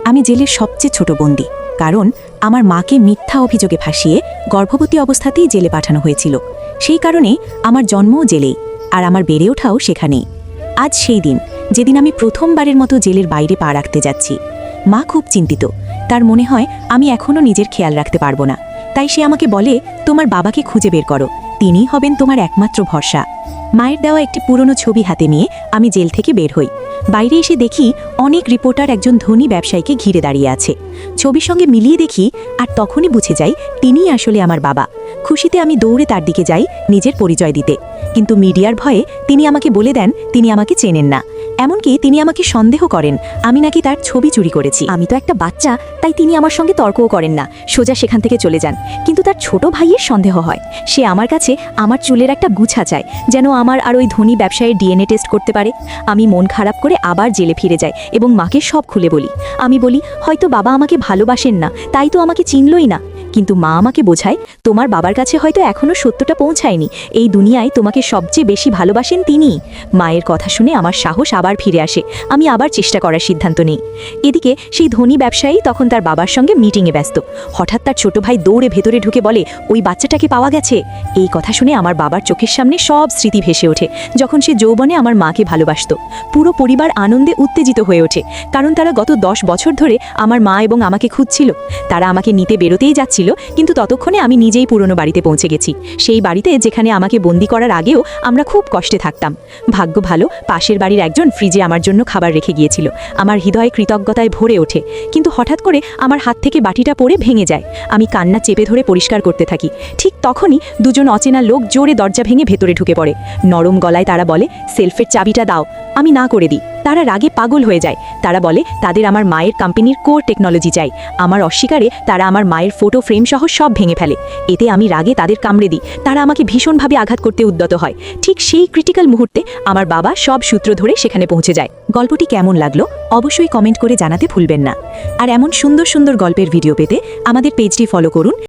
আমি জেলের সবচেয়ে ছোট বন্দী, কারণ আমার মাকে মিথ্যা অভিযোগে ফাঁসিয়ে গর্ভবতী অবস্থাতেই জেলে পাঠানো হয়েছিল। সেই কারণে আমার জন্মও জেলেই, আর আমার বেড়ে ওঠাও সেখানেই। আজ সেই দিন যেদিন আমি প্রথমবারের মতো জেলের বাইরে পা রাখতে যাচ্ছি। মা খুব চিন্তিত, তার মনে হয় আমি এখনও নিজের খেয়াল রাখতে পারবো না। তাই সে আমাকে বলে, তোমার বাবাকে খুঁজে বের করো, তিনিই হবেন তোমার একমাত্র ভরসা। মায়ের দেওয়া একটি পুরনো ছবি হাতে নিয়ে আমি জেল থেকে বের হই। বাইরে এসে দেখি অনেক রিপোর্টার একজন ধনী ব্যবসায়ীকে ঘিরে দাঁড়িয়ে আছে। ছবির সঙ্গে মিলিয়ে দেখি, আর তখনই বুঝে যাই তিনিই আসলে আমার বাবা। খুশিতে আমি দৌড়ে তার দিকে যাই নিজের পরিচয় দিতে, কিন্তু মিডিয়ার ভয়ে তিনি আমাকে বলে দেন তিনি আমাকে চেনেন না। এমনকি তিনি আমাকে সন্দেহ করেন আমি নাকি তার ছবি চুরি করেছি। আমি তো একটা বাচ্চা, তাই তিনি আমার সঙ্গে তর্কও করেন না, সোজা সেখান থেকে চলে যান। কিন্তু তার ছোট ভাইয়ের সন্দেহ হয়। সে আমার কাছে আমার চুলের একটা গুছা চায়, যেন আমার আর ওই ধনী ব্যবসায়ীর ডিএনএ টেস্ট করতে পারে। আমি মন খারাপ করে আবার জেলে ফিরে যাই এবং মাকে সব খুলে বলি। আমি বলি, হয়তো বাবা আমাকে ভালোবাসেন না, তাই তো আমাকে চিনলই না। কিন্তু মা আমাকে বোঝায়, তোমার বাবার কাছে হয়তো এখনও সত্যটা পৌঁছায়নি, এই দুনিয়ায় তোমাকে সবচেয়ে বেশি ভালোবাসেন তিনি। মায়ের কথা শুনে আমার সাহস আবার ফিরে আসে, আমি আবার চেষ্টা করার সিদ্ধান্ত নিই। এদিকে সেই ধনী ব্যবসায়ী তখন তার বাবার সঙ্গে মিটিংয়ে ব্যস্ত। হঠাৎ তার ছোট ভাই দৌড়ে ভেতরে ঢুকে বলে, ওই বাচ্চাটাকে পাওয়া গেছে। এই কথা শুনে আমার বাবার চোখের সামনে সব স্মৃতি ভেসে ওঠে, যখন সে যৌবনে আমার মাকে ভালোবাসত। পুরো পরিবার আনন্দে উত্তেজিত হয়ে ওঠে, কারণ তারা গত 10 বছর ধরে আমার মা এবং আমাকে খুঁজছিল। তারা আমাকে নিতে বেরোতেই যাচ্ছিল, কিন্তু ততক্ষণে আমি নিজেই পুরনো বাড়িতে পৌঁছে গেছি, সেই বাড়িতে যেখানে আমাকে বন্দি করার আগেও আমরা খুব কষ্টে থাকতাম। ভাগ্য ভালো, পাশের বাড়ির একজন ফ্রিজে আমার জন্য খাবার রেখে গিয়েছিল। আমার হৃদয় কৃতজ্ঞতায় ভরে ওঠে, কিন্তু হঠাৎ করে আমার হাত থেকে বাটিটা পড়ে ভেঙে যায়। আমি কান্না চেপে ধরে পরিষ্কার করতে থাকি। ঠিক তখনই দুজন অচেনা লোক জোরে দরজা ভেঙে ভেতরে ঢুকে পড়ে। নরম গলায় তারা বলে, সেলফের চাবিটা দাও। আমি না করে দিই। তারা রাগে পাগল হয়ে যায়। তারা বলে তাদের আমার মায়ের কোম্পানির কোর টেকনোলজি চাই। আমার অস্বীকারে তারা আমার মায়ের ফটো ফ্রেম সহ সব ভেঙে ফেলে। এতে আমি রাগে তাদের কামড়ে দিই। তারা আমাকে ভীষণভাবে আঘাত করতে উদ্যত হয়। ঠিক সেই ক্রিটিক্যাল মুহূর্তে আমার বাবা সব সূত্র ধরে সেখানে পৌঁছে যায়। গল্পটি কেমন লাগলো অবশ্যই কমেন্ট করে জানাতে ভুলবেন না। আর এমন সুন্দর সুন্দর গল্পের ভিডিও পেতে আমাদের পেজটি ফলো করুন।